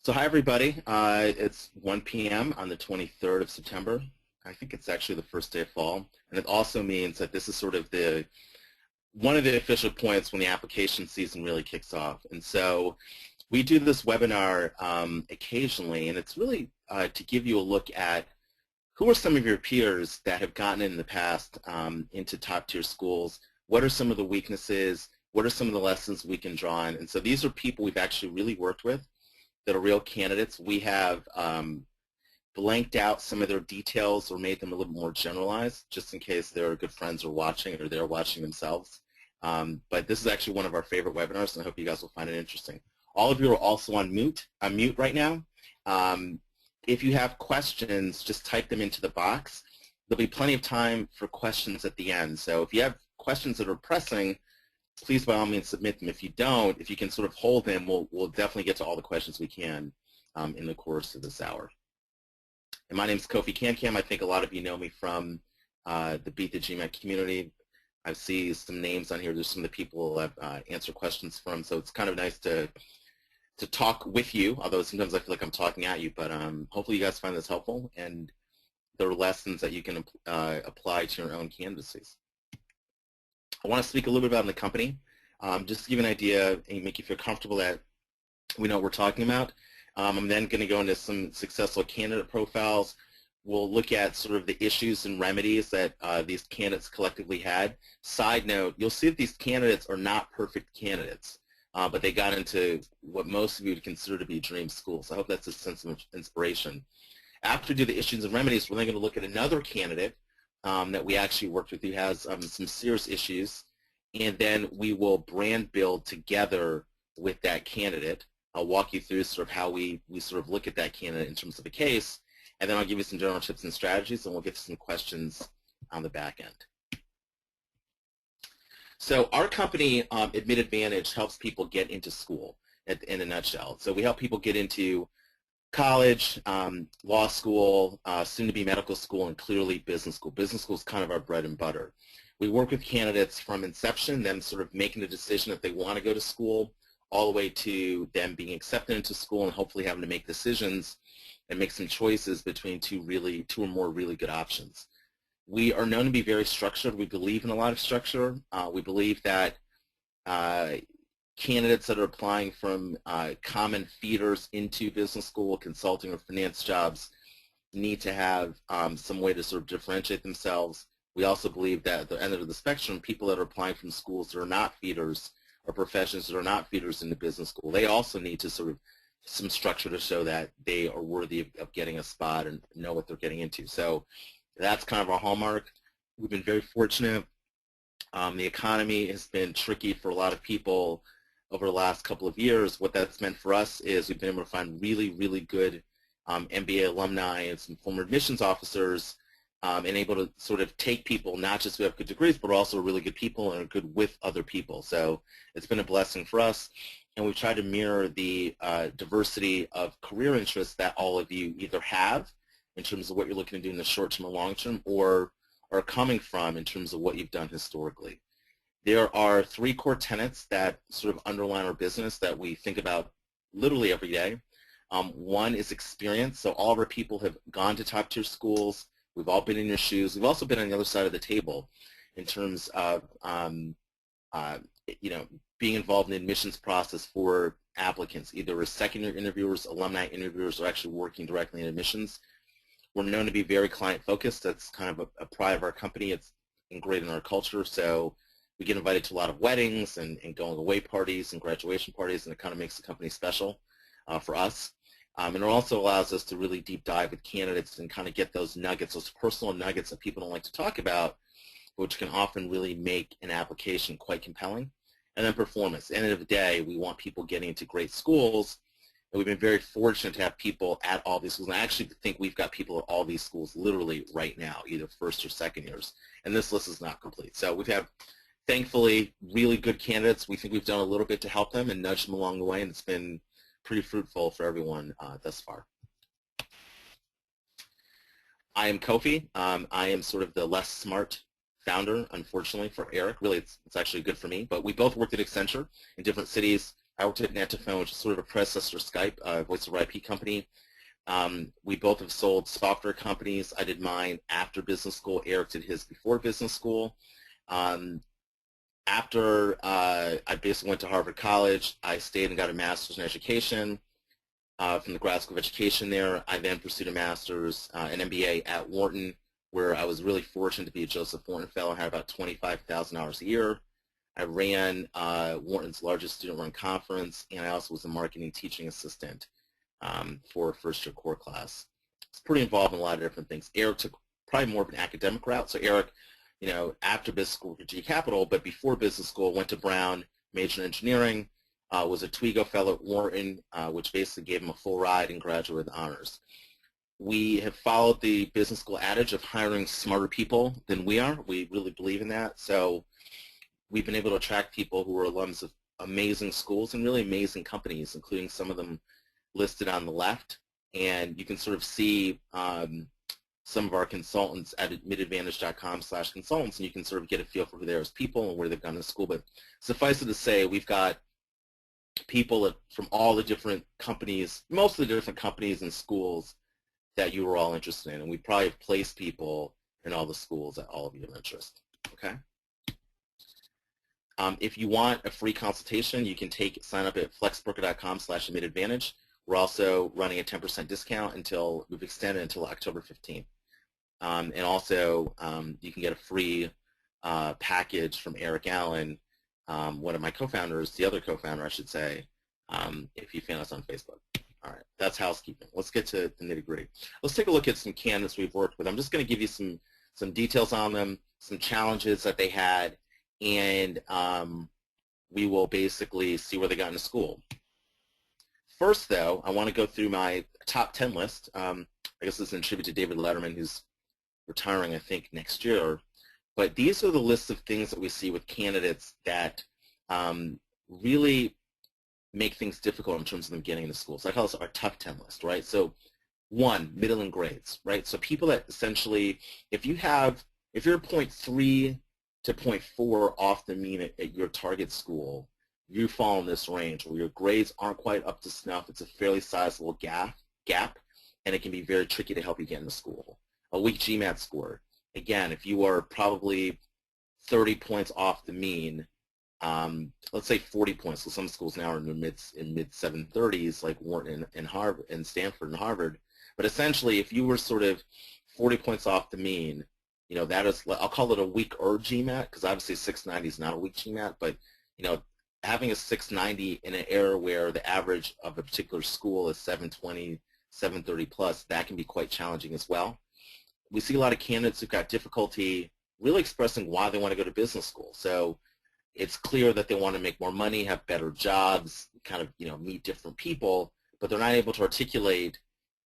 So hi everybody, it's 1 p.m. on the 23rd of September. I think it's actually the first day of fall, and it also means that this is sort of one of the official points when the application season really kicks off. And so we do this webinar occasionally, and it's really to give you a look at who are some of your peers that have gotten in the past into top-tier schools. What are some of the weaknesses? What are some of the lessons we can draw on? And so these are people we've actually really worked with that are real candidates. We have blanked out some of their details or made them a little more generalized, just in case their good friends are watching or they're watching themselves. But this is actually one of our favorite webinars, and I hope you guys will find it interesting. All of you are also on mute right now. If you have questions, just type them into the box. There'll be plenty of time for questions at the end. So if you have questions that are pressing, please by all means submit them. If you don't, if you can sort of hold them, we'll definitely get to all the questions we can in the course of this hour. And my name is Kofi Kankam. I think a lot of you know me from the Beat the GMAT community. I see some names on here. There's some of the people I've answered questions from, so it's kind of nice to talk with you, although sometimes I feel like I'm talking at you, but hopefully you guys find this helpful and there are lessons that you can apply to your own candidacies. I want to speak a little bit about the company, just to give you an idea and make you feel comfortable that we know what we're talking about. I'm then going to go into some successful candidate profiles. We'll look at sort of the issues and remedies that these candidates collectively had. Side note, you'll see that these candidates are not perfect candidates, but they got into what most of you would consider to be dream schools. I hope that's a sense of inspiration. After we do the issues and remedies, we're then going to look at another candidate that we actually worked with who has some serious issues, and then we will brand build together with that candidate. I'll walk you through sort of how we sort of look at that candidate in terms of a case, and then I'll give you some general tips and strategies, and we'll get to some questions on the back end. So our company, Admit Advantage, helps people get into school in a nutshell. So we help people get into college, law school, soon-to-be medical school, and clearly business school. Business school is kind of our bread and butter. We work with candidates from inception, them sort of making the decision if they want to go to school, all the way to them being accepted into school and hopefully having to make decisions and make some choices between two or more really good options. We are known to be very structured. We believe in a lot of structure. We believe that candidates that are applying from common feeders into business school, consulting, or finance jobs need to have some way to sort of differentiate themselves. We also believe that at the end of the spectrum, people that are applying from schools that are not feeders or professions that are not feeders into business school, they also need to sort of some structure to show that they are worthy of getting a spot and know what they're getting into. So that's kind of our hallmark. We've been very fortunate. The economy has been tricky for a lot of people over the last couple of years. What that's meant for us is we've been able to find really, really good MBA alumni and some former admissions officers and able to sort of take people, not just who have good degrees, but also really good people and are good with other people. So it's been a blessing for us. And we've tried to mirror the diversity of career interests that all of you either have in terms of what you're looking to do in the short term and long term, or are coming from in terms of what you've done historically. There are three core tenets that sort of underline our business that we think about literally every day. One is experience. So all of our people have gone to top tier schools. We've all been in your shoes. We've also been on the other side of the table in terms of being involved in the admissions process for applicants, either as second-year interviewers, alumni interviewers, or actually working directly in admissions. We're known to be very client-focused. That's kind of a pride of our company. It's ingrained in our culture. So we get invited to a lot of weddings and going away parties and graduation parties, and it kind of makes the company special for us. And it also allows us to really deep dive with candidates and kind of get those nuggets, those personal nuggets that people don't like to talk about, which can often really make an application quite compelling. And then performance. At the end of the day, we want people getting into great schools, and we've been very fortunate to have people at all these schools. And I actually think we've got people at all these schools literally right now, either first or second years. And this list is not complete. So we've had, thankfully, really good candidates. We think we've done a little bit to help them and nudge them along the way, and it's been pretty fruitful for everyone thus far. I am Kofi. I am sort of the less smart founder, unfortunately, for Eric. Really, it's actually good for me. But we both worked at Accenture in different cities. I worked at Net2Phone, which is sort of a predecessor to Skype, voice over IP company. We both have sold software companies. I did mine after business school. Eric did his before business school. After I basically went to Harvard College, I stayed and got a master's in education from the Grad School of Education there. I then pursued a master's, an MBA at Wharton, where I was really fortunate to be a Joseph Wharton Fellow. I had about 25,000 hours a year. I ran Wharton's largest student-run conference, and I also was a marketing teaching assistant for a first-year core class. It's pretty involved in a lot of different things. Eric took probably more of an academic route. So Eric, after business school at G Capital, but before business school, went to Brown, majored in engineering, was a Twigo Fellow at Wharton, which basically gave him a full ride and graduated with honors. We have followed the business school adage of hiring smarter people than we are. We really believe in that. So we've been able to attract people who are alums of amazing schools and really amazing companies, including some of them listed on the left. And you can sort of see some of our consultants at admitadvantage.com/consultants, and you can sort of get a feel for who they are as people and where they've gone to school. But suffice it to say, we've got people from all the different companies, most of the different companies and schools that you were all interested in. And we probably have placed people in all the schools that all of you have interest. Okay? If you want a free consultation, you can sign up at flexbroker.com/admitadvantage. We're also running a 10% discount until, we've extended until October 15th. And also, you can get a free package from Eric Allen, one of my co-founders, the other co-founder, I should say, if you fan us on Facebook. All right, that's housekeeping. Let's get to the nitty-gritty. Let's take a look at some candidates we've worked with. I'm just going to give you some details on them, some challenges that they had, and we will basically see where they got into school. First, though, I want to go through my top 10 list. I guess this is in tribute to David Letterman, who's retiring, I think, next year. But these are the lists of things that we see with candidates that really make things difficult in terms of them getting into school. So I call this our tough 10 list, right? So 1, middling grades, right? So people that essentially, if you're 0.3 to 0.4 off the mean at your target school, you fall in this range where your grades aren't quite up to snuff. It's a fairly sizable gap, and it can be very tricky to help you get into school. A weak GMAT score. Again, if you are probably 30 points off the mean, let's say 40 points. So some schools now are in the mid 730s, like Wharton and Harvard and Stanford and Harvard. But essentially, if you were sort of 40 points off the mean, that is, I'll call it a weaker GMAT, because obviously 690 is not a weak GMAT, but having a 690 in an era where the average of a particular school is 720, 730 plus, that can be quite challenging as well. We see a lot of candidates who've got difficulty really expressing why they want to go to business school. So it's clear that they want to make more money, have better jobs, kind of, meet different people, but they're not able to articulate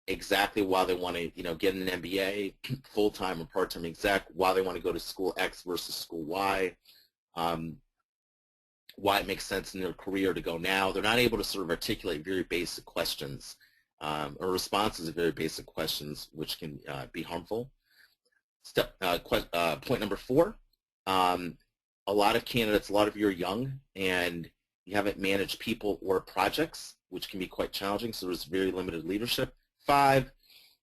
exactly why they want to, get an MBA, full-time or part-time, why they want to go to school X versus school Y, why it makes sense in their career to go now. They're not able to sort of articulate very basic questions or responses to very basic questions, which can be harmful. Point number 4, a lot of candidates, a lot of you are young and you haven't managed people or projects, which can be quite challenging, so there's very limited leadership. 5,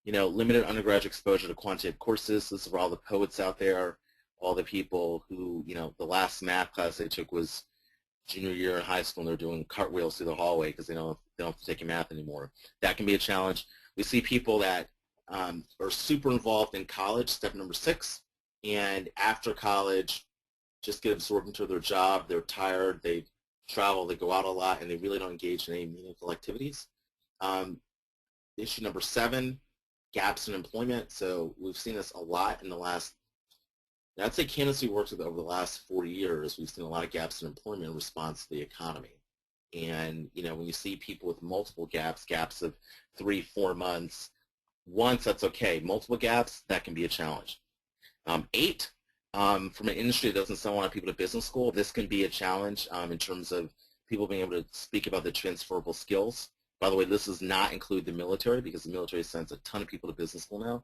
limited undergraduate exposure to quantitative courses. This is for all the poets out there, all the people who, the last math class they took was junior year in high school and they're doing cartwheels through the hallway because they don't have to take math anymore. That can be a challenge. We see people that are super involved in college, step number 6, and after college just get absorbed into their job. They're tired, they travel, they go out a lot, and they really don't engage in any meaningful activities. Issue number 7, gaps in employment. So we've seen this a lot in the last, I'd say candidates we worked with over the last 4 years, we've seen a lot of gaps in employment in response to the economy. And, when you see people with multiple gaps of 3-4 months, once, that's okay. Multiple gaps, that can be a challenge. 8, from an industry that doesn't send a lot of people to business school, this can be a challenge in terms of people being able to speak about the transferable skills. By the way, this does not include the military because the military sends a ton of people to business school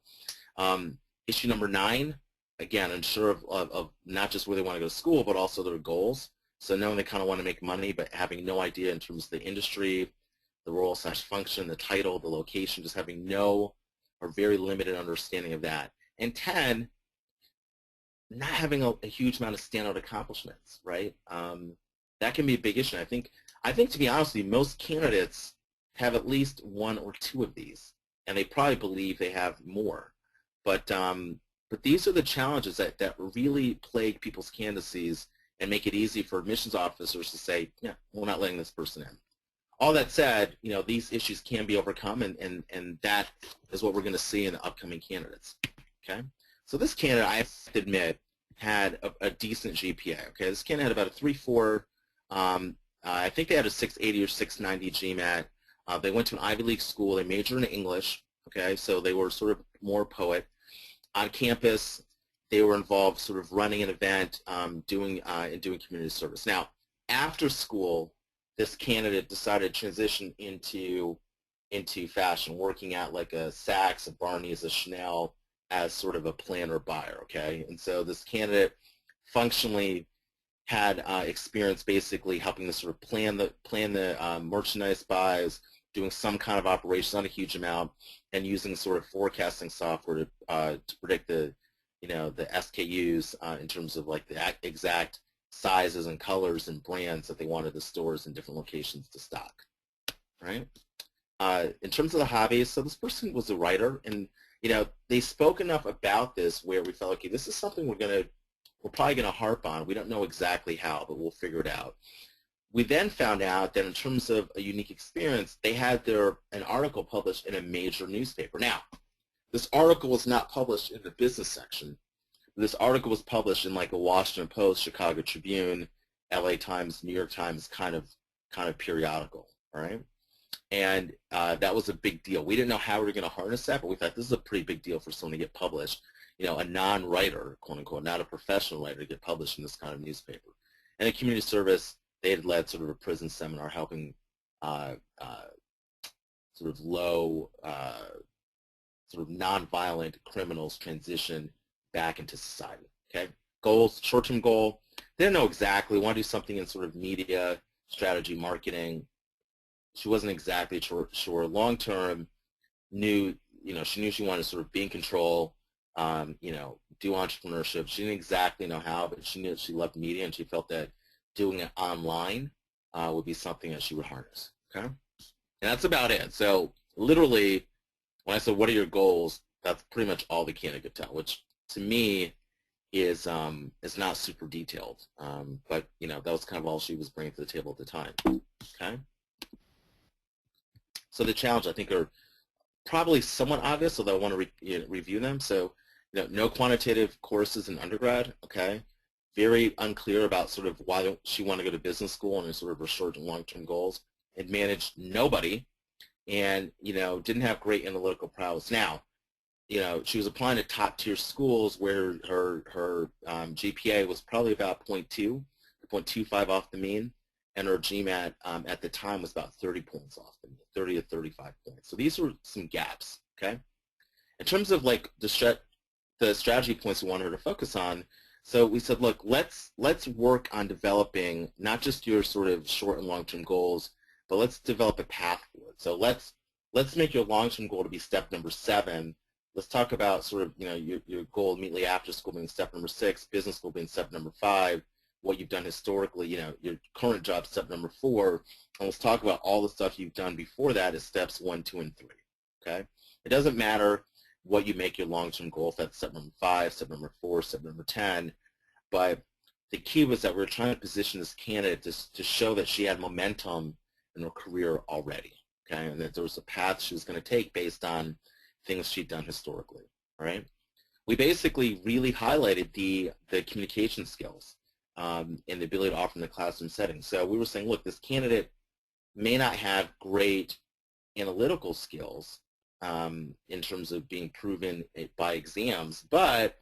now. Issue number 9, again, unsure of not just where they want to go to school, but also their goals. So knowing they kind of want to make money, but having no idea in terms of the industry, the role/function, the title, the location, just having no or very limited understanding of that. And 10, not having a huge amount of standout accomplishments, right? That can be a big issue. I think to be honest with you, most candidates have at least one or two of these, and they probably believe they have more. But these are the challenges that really plague people's candidacies and make it easy for admissions officers to say, yeah, we're not letting this person in. All that said, these issues can be overcome, and that is what we're going to see in the upcoming candidates. Okay, so this candidate, I have to admit, had a decent GPA. Okay, this candidate had about a 3.4. I think they had a 680 or 690 GMAT. They went to an Ivy League school. They majored in English. Okay, so they were sort of more poet. On campus, they were involved sort of running an event, doing community service. Now, after school, this candidate decided to transition into fashion, working at like a Saks, a Barney's, a Chanel as sort of a planner buyer, okay? And so this candidate functionally had experience basically helping to sort of plan the merchandise buys, doing some kind of operations, not a huge amount, and using sort of forecasting software to predict the SKUs in terms of like the exact sizes and colors and brands that they wanted the stores in different locations to stock, right? In terms of the hobbies, so this person was a writer, and they spoke enough about this where we felt, okay, this is something we're probably gonna harp on. We don't know exactly how, but we'll figure it out. We then found out that in terms of a unique experience, they had an article published in a major newspaper. Now, this article was not published in the business section. This article was published in like a Washington Post, Chicago Tribune, LA Times, New York Times kind of periodical, all right? And that was a big deal. We didn't know how we were going to harness that, but we thought this is a pretty big deal for someone to get published, a non-writer, quote unquote, not a professional writer, to get published in this kind of newspaper. And in community service, they had led sort of a prison seminar helping sort of low, sort of non-violent criminals transition back into society, okay? Goals, short-term goal, they didn't know exactly, want to do something in sort of media, strategy, marketing. She wasn't exactly sure. Long-term, she knew she wanted to sort of be in control, do entrepreneurship. She didn't exactly know how, but she knew that she loved media, and she felt that doing it online would be something that she would harness, okay? And that's about it. So literally, when I said, what are your goals, that's pretty much all the candidate could tell, which to me is not super detailed. But, that was kind of all she was bringing to the table at the time, okay? So the challenge, I think, are probably somewhat obvious, although I want to review them. So, no quantitative courses in undergrad, okay? Very unclear about sort of why she wanted to go to business school and sort of her short and long-term goals. It managed nobody, and, didn't have great analytical prowess. Now, she was applying to top-tier schools where her GPA was probably about 0.2, 0.25 off the mean, and her GMAT at the time was about 30 points off the mean, 30 to 35 points. So these were some gaps, okay? In terms of like the strategy points we wanted her to focus on, so we said, look, let's work on developing not just your sort of short and long-term goals, but let's develop a path forward. So let's make your long-term goal to be step number 7. Let's talk about sort of, your goal immediately after school being step number 6, business school being step number 5, what you've done historically, your current job, step number 4, and let's talk about all the stuff you've done before that as steps 1, 2, and 3, okay? It doesn't matter what you make your long-term goal, if that's step number 5, step number 4, step number 10, but the key was that we were trying to position this candidate to show that she had momentum in her career already, okay, and that there was a path she was going to take based on things she'd done historically, all right? We basically really highlighted the communication skills and the ability to offer in the classroom setting. So we were saying, look, this candidate may not have great analytical skills in terms of being proven by exams, but,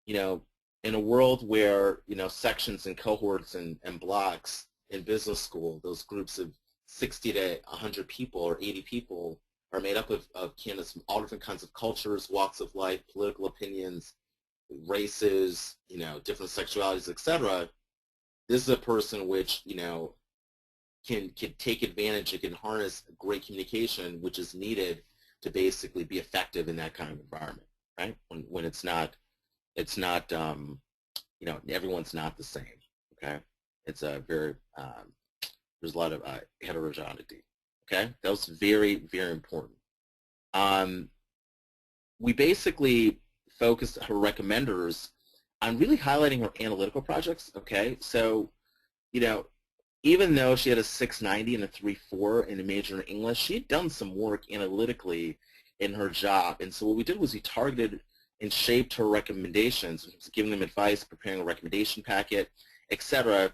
in a world where, sections and cohorts and blocks in business school, those groups of 60 to 100 people or 80 people are made up of candidates from all different kinds of cultures, walks of life, political opinions, races, different sexualities, etc. this is a person which, can take advantage, it can harness great communication, which is needed to basically be effective in that kind of environment, right? When everyone's not the same, okay? It's a very, there's a lot of heterogeneity, okay? That was very, very important. We basically focused her recommenders on really highlighting her analytical projects, okay? So, even though she had a 690 and a 3.4 in a major in English, she had done some work analytically in her job. And so what we did was we targeted and shaped her recommendations, giving them advice, preparing a recommendation packet, etc.,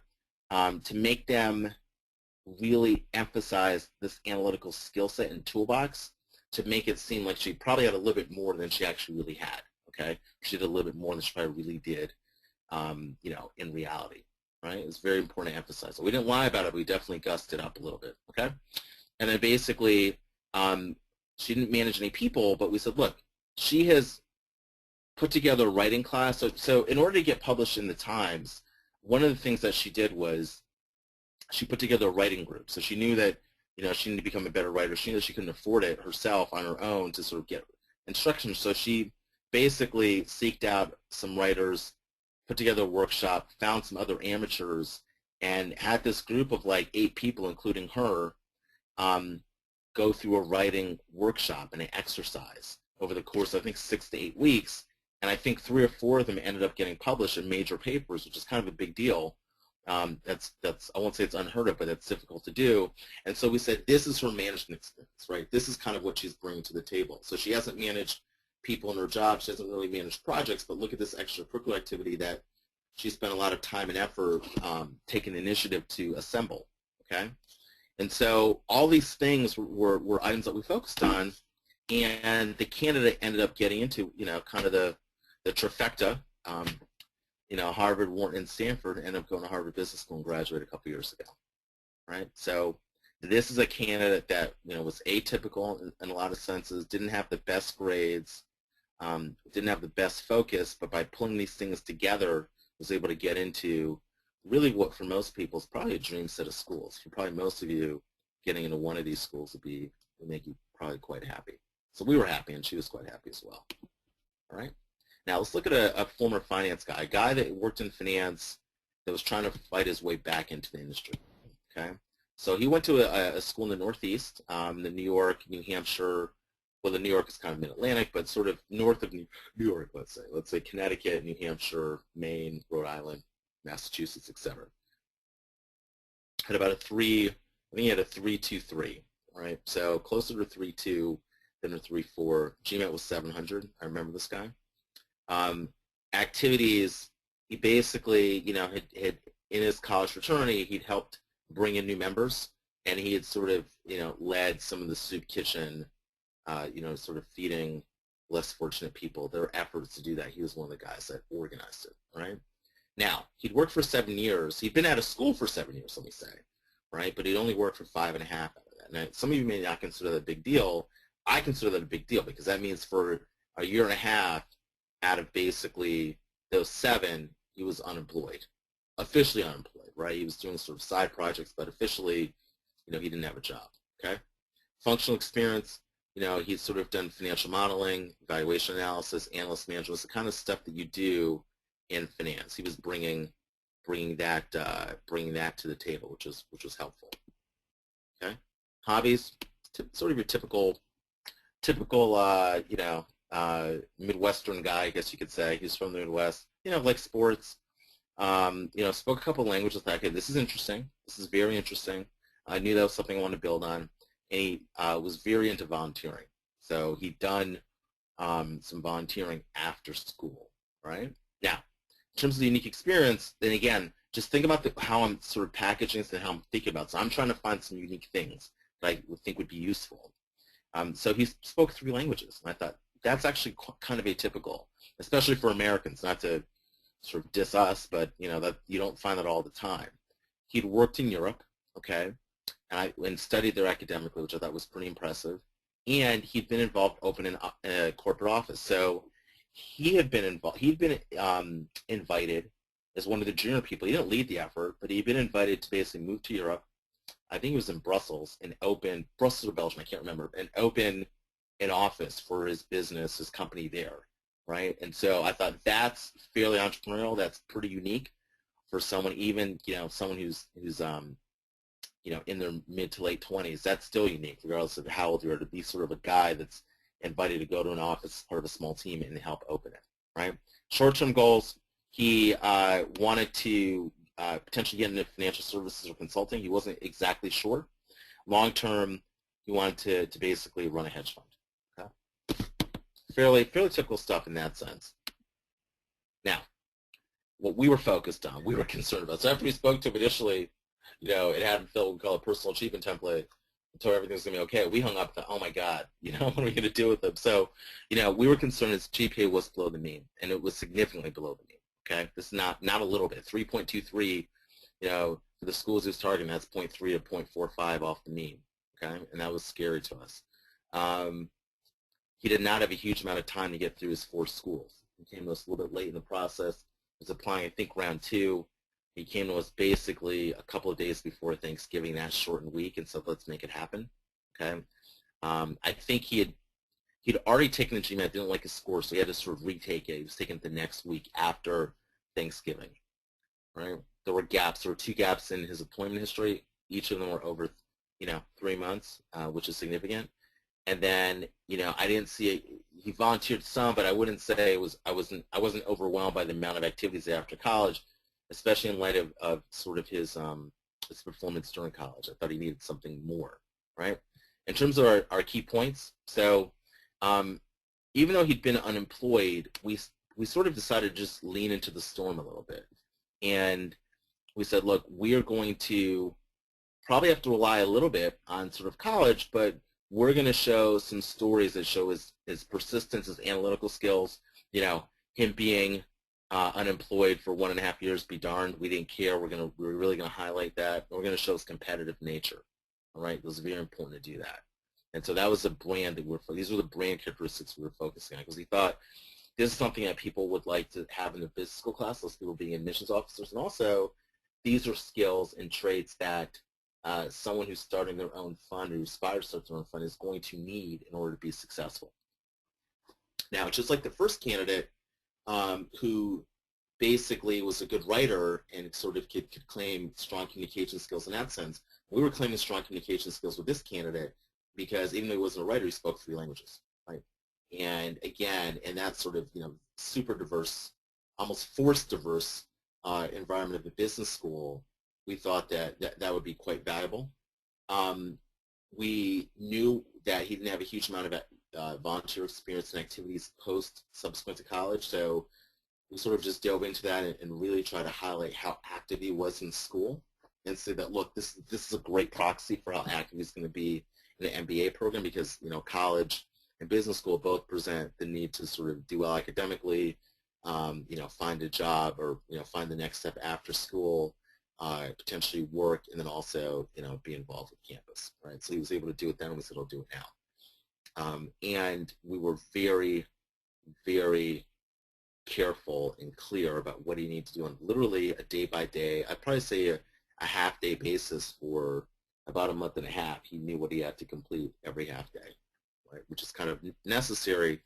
to make them really emphasize this analytical skill set and toolbox to make it seem like she probably had a little bit more than she actually really had, okay? She did a little bit more than she probably really did, in reality. Right? It's very important to emphasize. So we didn't lie about it, but we definitely gussed it up a little bit, okay? And then basically, she didn't manage any people, but we said, look, she has put together a writing class. So in order to get published in the Times, one of the things that she did was she put together a writing group. So she knew that, she needed to become a better writer. She knew that she couldn't afford it herself on her own to sort of get instruction. So she basically seeked out some writers, put together a workshop, found some other amateurs, and had this group of like 8 people, including her, go through a writing workshop and an exercise over the course of, I think, 6 to 8 weeks. And I think 3 or 4 of them ended up getting published in major papers, which is kind of a big deal. That's I won't say it's unheard of, but that's difficult to do. And so we said, this is her management experience, right? This is kind of what she's bringing to the table. So she hasn't managed people in her job. She hasn't really managed projects, but look at this extracurricular activity that she spent a lot of time and effort taking initiative to assemble, okay? And so all these things were items that we focused on, and the candidate ended up getting into, kind of the trifecta, Harvard, Wharton, and Stanford, ended up going to Harvard Business School and graduated a couple years ago, right? So this is a candidate that, was atypical in a lot of senses, didn't have the best grades, didn't have the best focus, but by pulling these things together, was able to get into really what for most people is probably a dream set of schools. For probably most of you, getting into one of these schools would make you probably quite happy. So we were happy, and she was quite happy as well. All right. Now let's look at a former finance guy, a guy that worked in finance that was trying to fight his way back into the industry. Okay. So he went to a school in the Northeast, the New York, New Hampshire. Well, the New York is kind of mid-Atlantic, but sort of north of New York, let's say Connecticut, New Hampshire, Maine, Rhode Island, Massachusetts, etc. Had about I think he had a 3.23, all right? So closer to 3.2 than a 3.4. GMAT was 700. I remember this guy. Activities, he basically, had in his college fraternity, he'd helped bring in new members, and he had sort of, led some of the soup kitchen, sort of feeding less fortunate people, their efforts to do that. He was one of the guys that organized it, right? Now, he'd worked for 7 years. He'd been out of school for 7 years, let me say, right? But he'd only worked for 5.5 out of that. Now, some of you may not consider that a big deal. I consider that a big deal because that means for a year and a half out of basically those 7, he was unemployed, officially unemployed, right? He was doing sort of side projects, but officially, he didn't have a job, okay? Functional experience, he's sort of done financial modeling, evaluation analysis, analyst management, the kind of stuff that you do in finance. He was bringing that to the table, which was helpful. Okay, hobbies, sort of your typical Midwestern guy, I guess you could say. He's from the Midwest. Like sports. Spoke a couple languages. Like, okay, this is interesting. This is very interesting. I knew that was something I wanted to build on. And he was very into volunteering. So he'd done some volunteering after school, right? Now, in terms of the unique experience, then again, just think about how I'm sort of packaging this and how I'm thinking about it. So I'm trying to find some unique things that I would think would be useful. So he spoke 3 languages, and I thought that's actually kind of atypical, especially for Americans, not to sort of diss us, but that you don't find that all the time. He'd worked in Europe, okay, and studied there academically, which I thought was pretty impressive. And he'd been involved opening a corporate office. So he had been involved. He'd been invited as one of the junior people. He didn't lead the effort, but he'd been invited to basically move to Europe. I think he was in Brussels and open, Brussels or Belgium, I can't remember, and open an office for his business, his company there, right? And so I thought that's fairly entrepreneurial. That's pretty unique for someone, even, someone who's in their mid to late 20s. That's still unique, regardless of how old you are, to be sort of a guy that's invited to go to an office, part of a small team, and help open it, right? Short-term goals, he wanted to potentially get into financial services or consulting. He wasn't exactly sure. Long-term, he wanted to basically run a hedge fund. Okay? Fairly typical stuff in that sense. Now, what we were focused on, we were concerned about. So after we spoke to him initially, it had him fill what we call a personal achievement template, until everything's going to be okay. We hung up and thought, oh my God, what are we going to do with him? So, we were concerned his GPA was below the mean, and it was significantly below the mean. Okay, this is not a little bit. 3.23, for the schools he was targeting, that's 0.3 to 0.45 off the mean. Okay, and that was scary to us. He did not have a huge amount of time to get through his 4 schools. He came to us a little bit late in the process. He was applying, I think, round 2. He came to us basically a couple of days before Thanksgiving, that shortened week, and said, let's make it happen. Okay, I think he'd already taken the GMAT, didn't like his score, so he had to sort of retake it. He was taking it the next week after Thanksgiving, right? There were gaps. There were 2 gaps in his employment history. Each of them were over, 3 months, which is significant. And then, I didn't see it. He volunteered some, but I wouldn't say I wasn't overwhelmed by the amount of activities after college, especially in light of sort of his performance during college. I thought he needed something more, right? In terms of our key points, so even though he'd been unemployed, we sort of decided to just lean into the storm a little bit. And we said, look, we are going to probably have to rely a little bit on sort of college, but we're going to show some stories that show his persistence, his analytical skills, him being unemployed for 1.5 years, be darned. We didn't care. We're really going to highlight that. We're going to show his competitive nature. All right, it was very important to do that. And so that was a brand that these were the brand characteristics we were focusing on, because we thought this is something that people would like to have in the business school class, those people being admissions officers, and also these are skills and traits that someone who's starting their own fund, who aspires to start their own fund, is going to need in order to be successful. Now, just like the first candidate, who basically was a good writer and sort of could claim strong communication skills in that sense, we were claiming strong communication skills with this candidate because even though he wasn't a writer, he spoke 3 languages, right? And again, in that sort of super diverse, almost forced diverse environment of the business school, we thought that would be quite valuable. We knew that he didn't have a huge amount of volunteer experience and activities subsequent to college, so we sort of just dove into that and really try to highlight how active he was in school and say that, look, this is a great proxy for how active he's going to be in an MBA program, because college and business school both present the need to sort of do well academically, find a job, or find the next step after school, potentially work, and then also be involved with campus, right? So he was able to do it then, and we said, I'll do it now. And we were very, very careful and clear about what he needed to do on literally a day-by-day, I'd probably say a half-day basis for about a month and a half. He knew what he had to complete every half day, right? Which is kind of necessary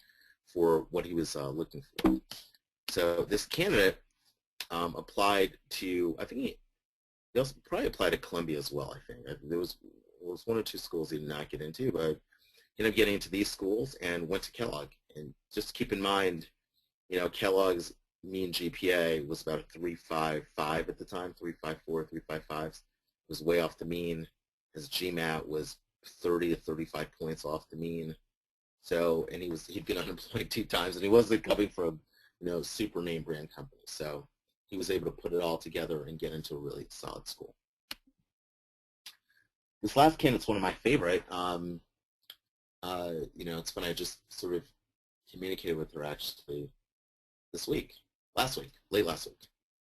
for what he was looking for. So this candidate applied to, I think he also probably applied to Columbia as well, I think. There was 1 or 2 schools he did not get into, but ended up getting into these schools and went to Kellogg. And just keep in mind, Kellogg's mean GPA was about a 3.55 at the time, 3.54, 3.55. It was way off the mean. His GMAT was 30 to 35 points off the mean. So, and he'd been unemployed 2 times, and he wasn't coming from, super name brand company. So he was able to put it all together and get into a really solid school. This last candidate's one of my favorite. It's when I just sort of communicated with her actually late last week.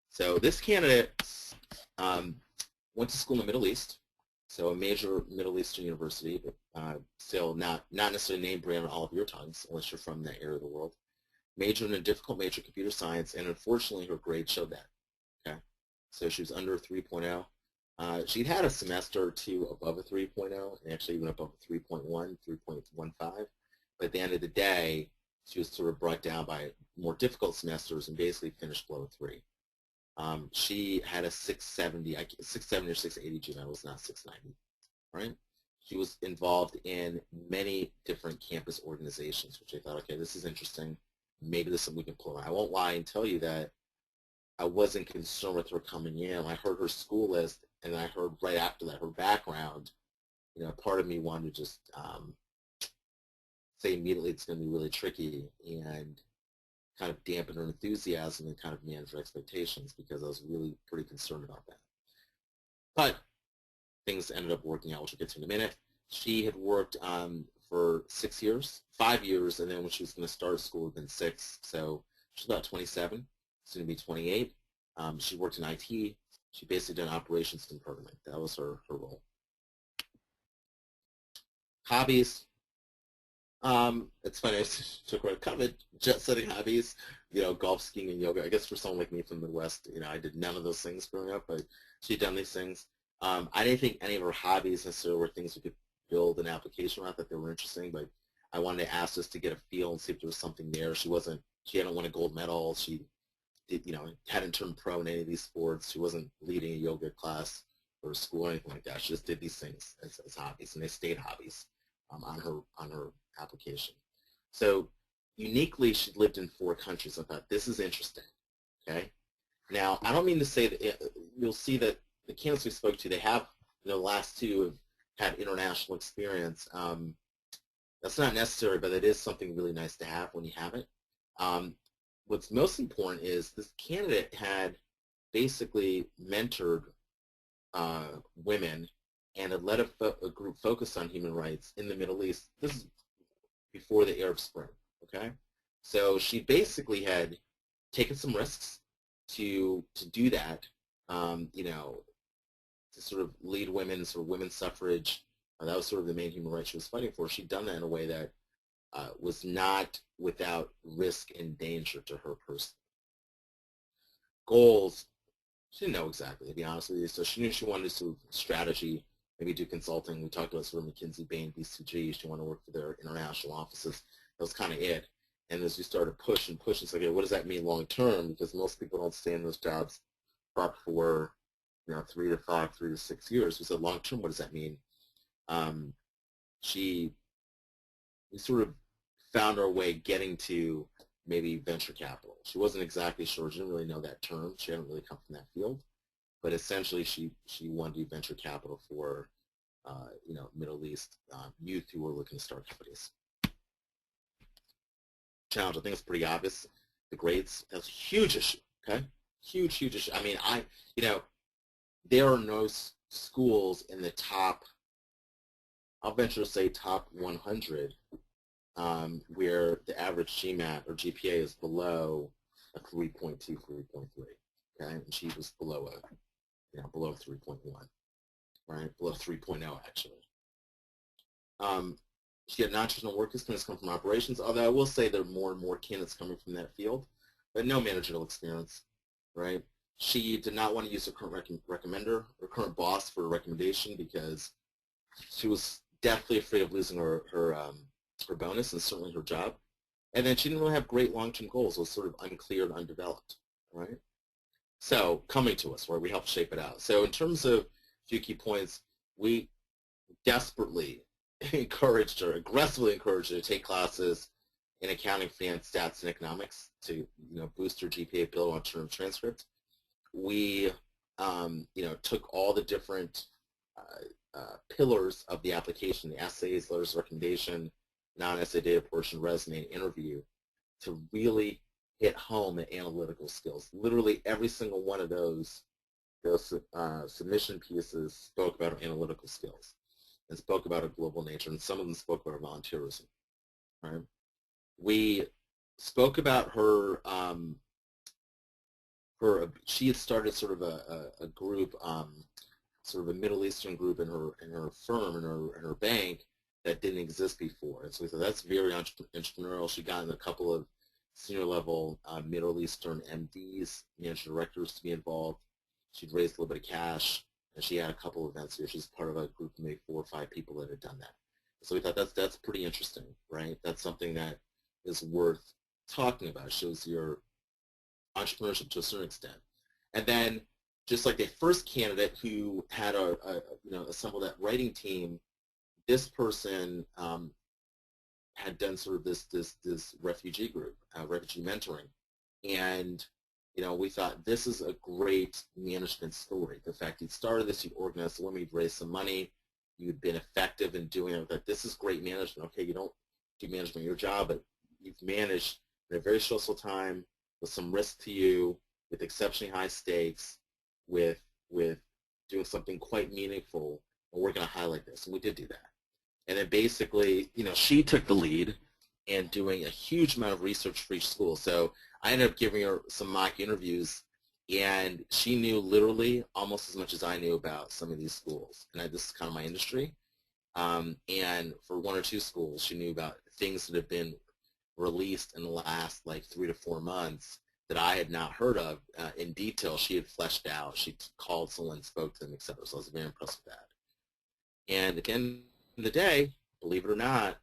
So this candidate went to school in the Middle East, so a major Middle Eastern university, but still not necessarily name brand on all of your tongues unless you're from that area of the world. Majored in a difficult major, computer science, and unfortunately her grades showed that. So she was under a 3.0. She'd had a semester or two above a 3.0, and actually even above a 3.1, 3.15. But at the end of the day, she was sort of brought down by more difficult semesters and basically finished below a 3. She had a 670, 670 or 680 GMAT, was not 690, right? She was involved in many different campus organizations, which I thought, okay, this is interesting. Maybe this is something we can pull on. I won't lie and tell you that I wasn't concerned with her coming in. I heard her school list, and I heard right after that her background. You know, part of me wanted to just say immediately it's going to be really tricky and kind of dampen her enthusiasm and kind of manage her expectations, because I was really pretty concerned about that. But things ended up working out, which we'll get to in a minute. She had worked for 6 years, 5 years, and then when she was going to start school, it had been 6. So she's about 27, soon to be 28. She worked in IT. She basically did operations and programming. That was her role. Hobbies. It's funny, I took her kind of jet-setting hobbies, you know, golf, skiing, and yoga. I guess for someone like me from the Midwest, you know, I did none of those things growing up, but she'd done these things. I didn't think any of her hobbies necessarily were things we could build an application around, that they were interesting, but I wanted to ask us to get a feel and see if there was something there. She hadn't won a gold medal. She did, you know, hadn't turned pro in any of these sports. She wasn't leading a yoga class or school or anything like that. She just did these things as hobbies, and they stayed hobbies on her application. So uniquely, she lived in 4 countries. I thought, this is interesting. Okay. Now, I don't mean to say that you'll see that the candidates we spoke to, they have, you know, the last 2 have had international experience. That's not necessary, but it is something really nice to have when you have it. What's most important is this candidate had basically mentored women and had led a group focused on human rights in the Middle East. This is before the Arab Spring, okay? So she basically had taken some risks to do that, you know, to sort of lead women, sort of women's suffrage. That was sort of the main human rights she was fighting for. She'd done that in a way that was not without risk and danger to her person. Goals, she didn't know exactly, to be honest with you. So she knew she wanted to do strategy, maybe do consulting. We talked about sort of McKinsey, Bain, BCG. She wanted to work for their international offices. That was kind of it. And as we started pushing, it's like, okay, what does that mean long term? Because most people don't stay in those jobs but for, you know, 3 to 5, 3 to 6 years. We said, long term, what does that mean? We sort of found our way getting to maybe venture capital. She wasn't exactly sure. She didn't really know that term. She hadn't really come from that field. But essentially, she wanted to do venture capital for, you know, Middle East youth who were looking to start companies. Challenge, I think it's pretty obvious. The grades, that's a huge issue, okay? Huge issue. I mean, you know, there are no schools in the top, I'll venture to say top 100, where the average GMAT or GPA is below a 3.2, 3.3, okay? And she was below below 3.1, right? Below 3.0 actually. She had non-traditional work experience come from operations, although I will say there are more and more candidates coming from that field, but no managerial experience, right? She did not want to use her current recommender or current boss for a recommendation because she was deathly afraid of losing her bonus and certainly her job. And then she didn't really have great long-term goals. It was sort of unclear and undeveloped, right? So coming to us, where we helped shape it out. So in terms of a few key points, we desperately aggressively encouraged her to take classes in accounting, finance, stats, and economics to, you know, boost her GPA, build on term transcript. We, you know, took all the different pillars of the application, the essays, letters of recommendation, non-essay data portion, resume, and interview, to really hit home the analytical skills. Literally every single one of those submission pieces spoke about our analytical skills and spoke about a global nature, and some of them spoke about volunteerism. Right? We spoke about her. She had started sort of a group, sort of a Middle Eastern group in her firm, in her bank, that didn't exist before. And so we thought that's very entrepreneurial. She got in a couple of senior level Middle Eastern MDs, managing directors, to be involved. she'd raised a little bit of cash, and she had a couple of events here. She's part of a group of maybe 4 or 5 people that had done that. So we thought that's pretty interesting, right? That's something that is worth talking about. It shows your entrepreneurship to a certain extent. And then, just like the first candidate who had assembled that writing team, this person had done sort of this refugee group, refugee mentoring, and we thought this is a great management story. The fact you'd started this, you'd organized the women, you'd raised some money, you'd been effective in doing it. That this is great management. Okay, you don't do management in your job, but you've managed in a very stressful time with some risk to you, with exceptionally high stakes, with doing something quite meaningful, and we're going to highlight this. And we did do that. And then basically, she took the lead in doing a huge amount of research for each school. So I ended up giving her some mock interviews, and she knew literally almost as much as I knew about some of these schools. And this is kind of my industry. And for 1 or 2 schools, she knew about things that have been released in the last like 3 to 4 months that I had not heard of in detail. She had fleshed out. She called someone, spoke to them, etc. So I was very impressed with that. And at the end of the day, believe it or not,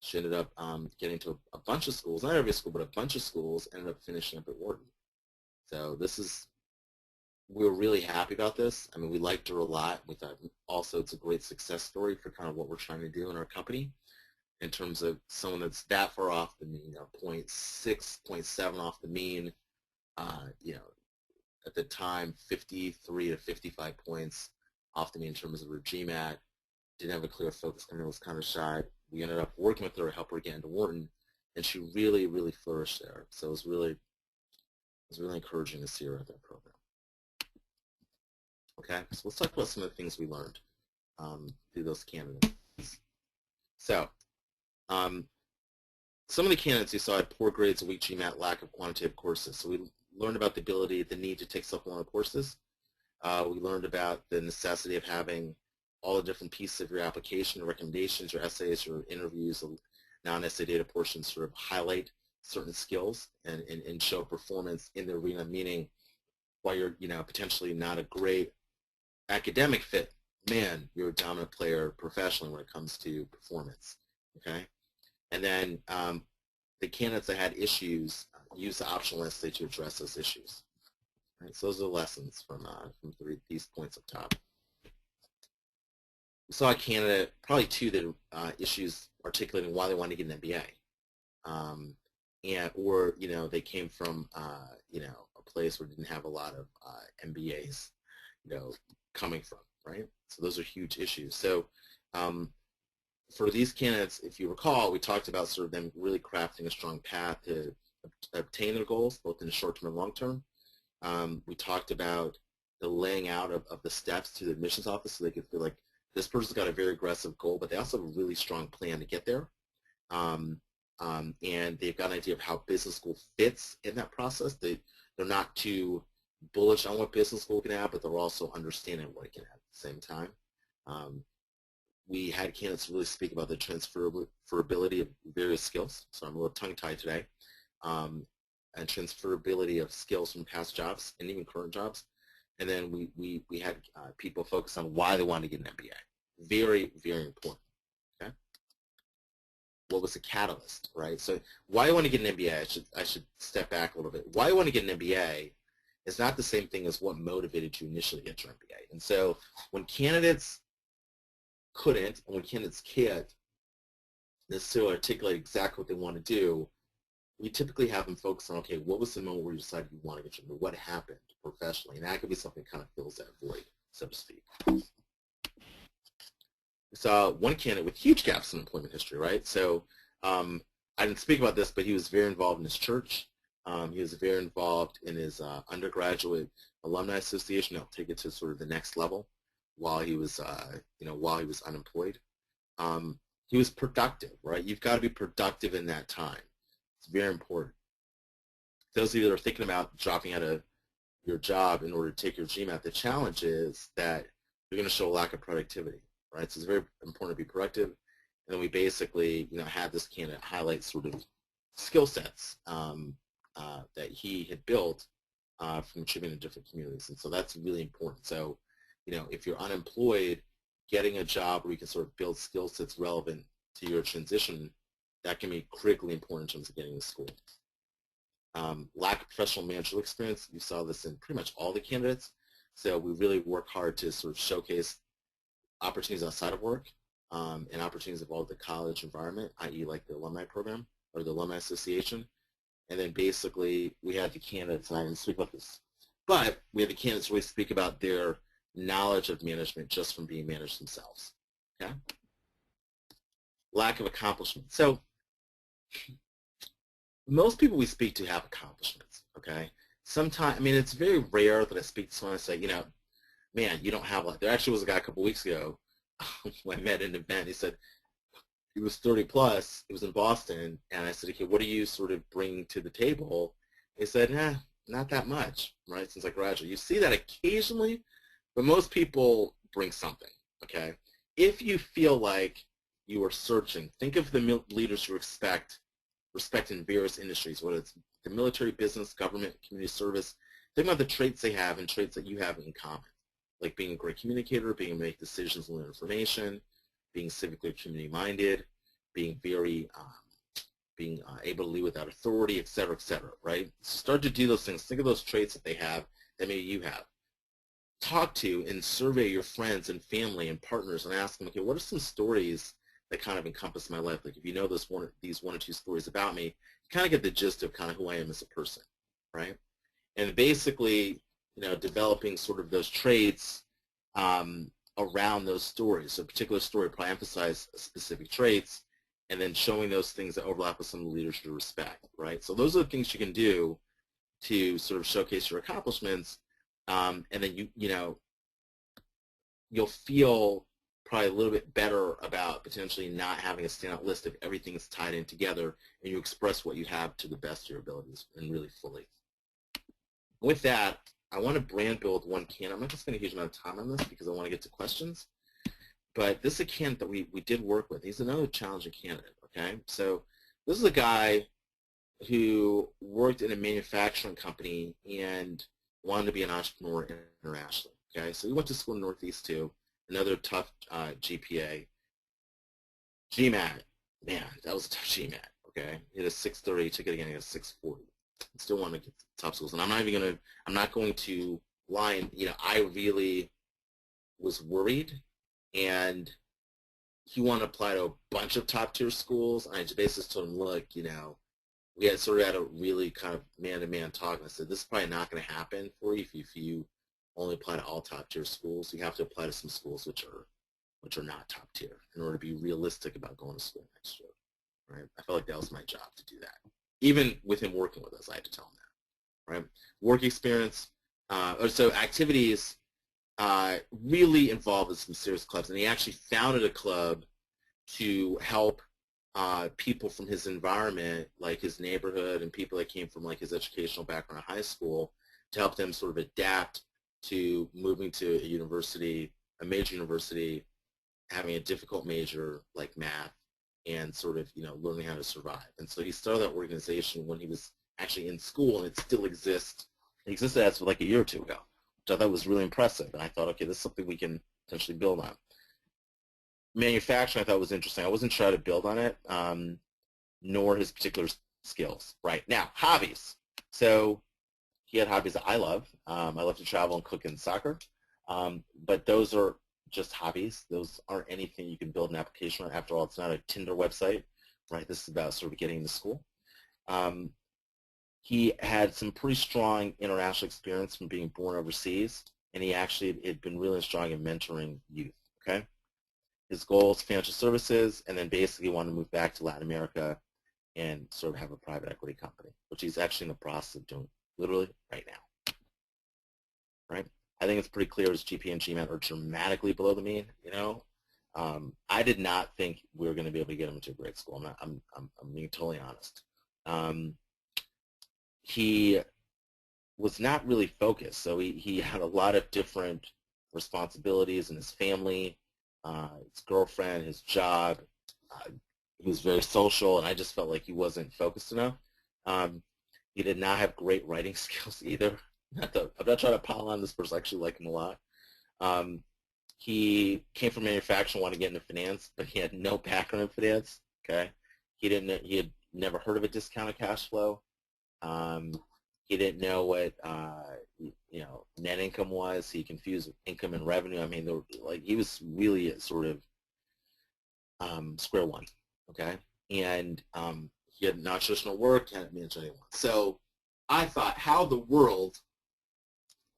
she ended up getting to a bunch of schools, not every school, but a bunch of schools, ended up finishing up at Wharton. So we were really happy about this. I mean, we liked her a lot. We thought also it's a great success story for kind of what we're trying to do in our company in terms of someone that's that far off the mean, 0.6, 0.7 off the mean, at the time, 53 to 55 points off the mean in terms of her GMAT. Didn't have a clear focus, and was kind of shy. We ended up working with her to help her get into Wharton, and she really, really flourished there. So it was really encouraging to see her at that program. Okay, so let's talk about some of the things we learned through those candidates. So some of the candidates you saw had poor grades, a weak GMAT, lack of quantitative courses. So we learned about the need to take supplemental courses. We learned about the necessity of having all the different pieces of your application, your recommendations, your essays, your interviews, non-essay data portions sort of highlight certain skills and show performance in the arena, meaning while you're potentially not a great academic fit, man, you're a dominant player professionally when it comes to performance, okay? And then the candidates that had issues use the optional essay to address those issues. Right? So those are the lessons from these points up top. We saw a candidate, probably 2, that issues articulating why they wanted to get an MBA, or they came from a place where they didn't have a lot of MBAs coming from, right? So those are huge issues. So for these candidates, if you recall, we talked about sort of them really crafting a strong path to obtain their goals, both in the short term and long term. We talked about the laying out of the steps to the admissions office so they could feel like this person's got a very aggressive goal, but they also have a really strong plan to get there. And they've got an idea of how business school fits in that process. They're not too bullish on what business school can have, but they're also understanding what it can have at the same time. We had candidates really speak about the transferability of various skills. So I'm a little tongue-tied today. And transferability of skills from past jobs and even current jobs. And then we had people focus on why they wanted to get an MBA. Very, very important. Okay. What was the catalyst, right? So why you want to get an MBA? I should step back a little bit. Why you want to get an MBA is not the same thing as what motivated you initially to get your MBA. And so when candidates couldn't, and when candidates can't necessarily articulate exactly what they want to do, we typically have them focus on, okay, what was the moment where you decided you want to get your MBA? What happened professionally? And that could be something that kind of fills that void, so to speak. We saw one candidate with huge gaps in employment history, right? So I didn't speak about this, but he was very involved in his church. He was very involved in his undergraduate alumni association. I'll take it to sort of the next level while he was, while he was unemployed. He was productive, right? You've got to be productive in that time. It's very important. Those of you that are thinking about dropping out of your job in order to take your GMAT, the challenge is that you're going to show a lack of productivity, right? So it's very important to be productive. And then we basically, had this candidate highlight sort of skill sets that he had built from contributing to different communities. And so that's really important. So, if you're unemployed, getting a job where you can sort of build skill sets relevant to your transition, that can be critically important in terms of getting to school. Lack of professional managerial experience, you saw this in pretty much all the candidates. So we really work hard to sort of showcase opportunities outside of work and opportunities involved in the college environment, i.e. like the alumni program or the alumni association. And then basically we had the candidates, and I didn't speak about this, but we had the candidates really speak about their knowledge of management just from being managed themselves. Okay? Lack of accomplishment. So most people we speak to have accomplishments, okay? Sometimes, I mean, it's very rare that I speak to someone and say, man, you don't have, like, there actually was a guy a couple weeks ago who I met at an event. He said he was 30 plus, it was in Boston, and I said, okay, what do you sort of bring to the table? He said, not that much, right, since I graduated. You see that occasionally, but most people bring something, okay? If you feel like you are searching, think of the leaders you respect in various industries, whether it's the military, business, government, community service. Think about the traits they have and traits that you have in common, like being a great communicator, being able to make decisions and learn information, being civically community-minded, being very, able to lead without authority, et cetera, right? So start to do those things. Think of those traits that they have that maybe you have. Talk to and survey your friends and family and partners and ask them, okay, what are some stories that kind of encompass my life? Like if you know these one or two stories about me, you kind of get the gist of kind of who I am as a person, right? And basically, developing sort of those traits around those stories. So a particular story probably emphasize specific traits, and then showing those things that overlap with some of the leaders you respect, right? So those are the things you can do to sort of showcase your accomplishments, and then you'll feel probably a little bit better about potentially not having a standout list if everything is tied in together and you express what you have to the best of your abilities and really fully. With that, I want to brand build one candidate. I'm not going to spend a huge amount of time on this because I want to get to questions. But this is a candidate that we did work with. He's another challenging candidate, okay? So this is a guy who worked in a manufacturing company and wanted to be an entrepreneur internationally, okay? So he went to school in the Northeast too, another tough GPA. GMAT, man, that was a tough GMAT, okay? He had a 630, took it again, he had a 640. Still want to get to top schools. And I'm not going to lie, I really was worried, and he wanted to apply to a bunch of top tier schools. And I just basically told him, look, we had sort of had a really kind of man-to-man talk, and I said, this is probably not going to happen for you if you only apply to all top tier schools. You have to apply to some schools which are not top tier in order to be realistic about going to school next year. Right? I felt like that was my job to do that. Even with him working with us, I had to tell him that. Right? Work experience, so activities really involved in some serious clubs, and he actually founded a club to help people from his environment, like his neighborhood, and people that came from like his educational background in high school, to help them sort of adapt to moving to a university, a major university, having a difficult major like math, and sort of learning how to survive. And so he started that organization when he was actually in school, and it still exists. It existed as of like a year or two ago, which I thought was really impressive. And I thought, okay, this is something we can potentially build on. Manufacturing I thought was interesting. I wasn't trying to build on it, nor his particular skills. Right now, hobbies. So he had hobbies that I love. I love to travel and cook and soccer, but those are just hobbies. Those aren't anything you can build an application on. After all, it's not a Tinder website, right? This is about sort of getting into school. He had some pretty strong international experience from being born overseas, and he actually had been really strong in mentoring youth, okay? His goals, financial services, and then basically wanted to move back to Latin America and sort of have a private equity company, which he's actually in the process of doing literally right now, right? I think it's pretty clear his GPA and GMAT are dramatically below the mean, I did not think we were going to be able to get him into a great school. I'm being totally honest. He was not really focused, so he had a lot of different responsibilities in his family, his girlfriend, his job. He was very social, and I just felt like he wasn't focused enough. He did not have great writing skills either. I'm not trying to pile on this person. I actually like him a lot. He came from manufacturing, wanted to get into finance, but he had no background in finance. Okay, he had never heard of a discounted cash flow. Um, he didn't know what net income was. He confused income and revenue. I mean, he was really at sort of square one. Okay, and he had non-traditional work, hadn't managed anyone. So I thought, how the world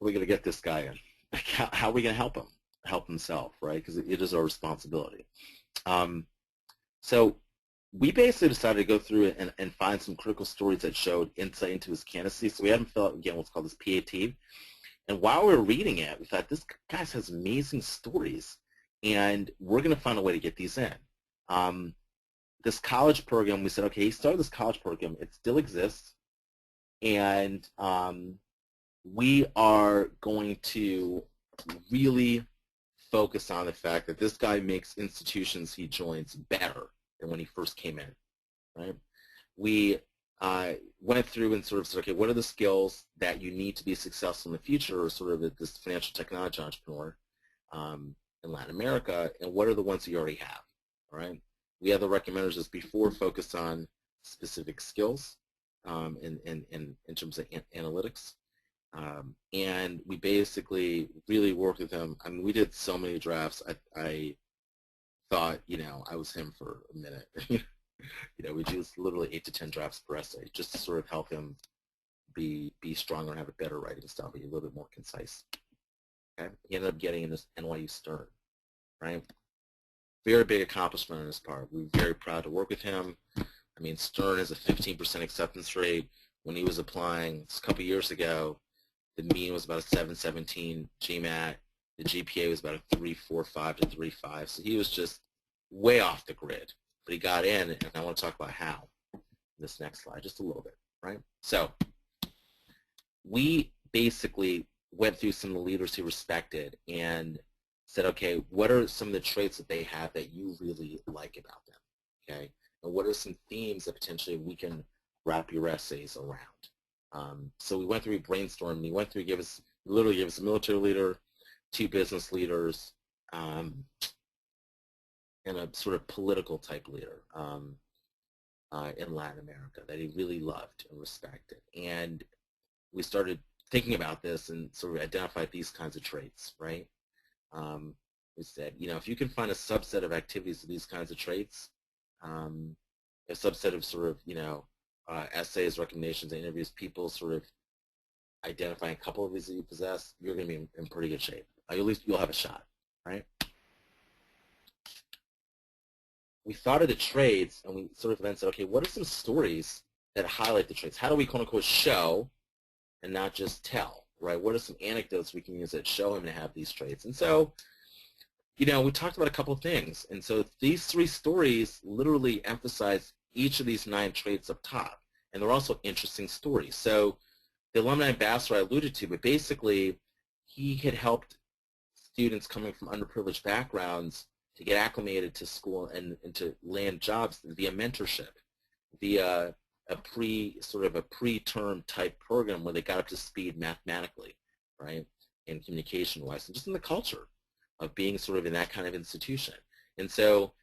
are we going to get this guy in? How are we going to help himself, right? Because it is our responsibility. So we basically decided to go through it and find some critical stories that showed insight into his candidacy. So we had him fill out, again, what's called his PAT. And while we were reading it, we thought, this guy has amazing stories, and we're going to find a way to get these in. This college program, we said, okay, he started this college program. It still exists. And we are going to really focus on the fact that this guy makes institutions he joins better than when he first came in, right? We went through and sort of said, okay, what are the skills that you need to be successful in the future, or sort of this financial technology entrepreneur in Latin America, and what are the ones that you already have, all right? We had the recommenders as before focused on specific skills in terms of analytics. And we basically really worked with him. I mean, we did so many drafts. I thought, I was him for a minute. We used literally 8 to 10 drafts per essay just to sort of help him be stronger and have a better writing style, be a little bit more concise. Okay? He ended up getting in this NYU Stern, right? Very big accomplishment on his part. We were very proud to work with him. I mean, Stern has a 15% acceptance rate. When he was applying a couple years ago, the mean was about a 717 GMAT. The GPA was about a 3.45 to 3.5. So he was just way off the grid. But he got in, and I want to talk about how. This next slide, just a little bit, right? So we basically went through some of the leaders he respected and said, okay, what are some of the traits that they have that you really like about them, okay? And what are some themes that potentially we can wrap your essays around? So we went through, brainstormed, he went through, literally gave us a military leader, 2 business leaders, and a sort of political type leader in Latin America that he really loved and respected. And we started thinking about this and sort of identified these kinds of traits, right? We said, if you can find a subset of activities of these kinds of traits, a subset of sort of, essays, recommendations, and interviews, people sort of identifying a couple of these that you possess, you're going to be in pretty good shape. At least you'll have a shot, right? We thought of the traits, and we sort of then said, okay, what are some stories that highlight the traits? How do we, quote unquote, show and not just tell, right? What are some anecdotes we can use that show him to have these traits? And so, we talked about a couple of things. And so these 3 stories literally emphasize each of these 9 traits up top. And they're also interesting stories. So the alumni ambassador I alluded to, but basically he had helped students coming from underprivileged backgrounds to get acclimated to school and to land jobs via mentorship, via a pre-term type program where they got up to speed mathematically, right, and communication-wise, and just in the culture of being sort of in that kind of institution. And so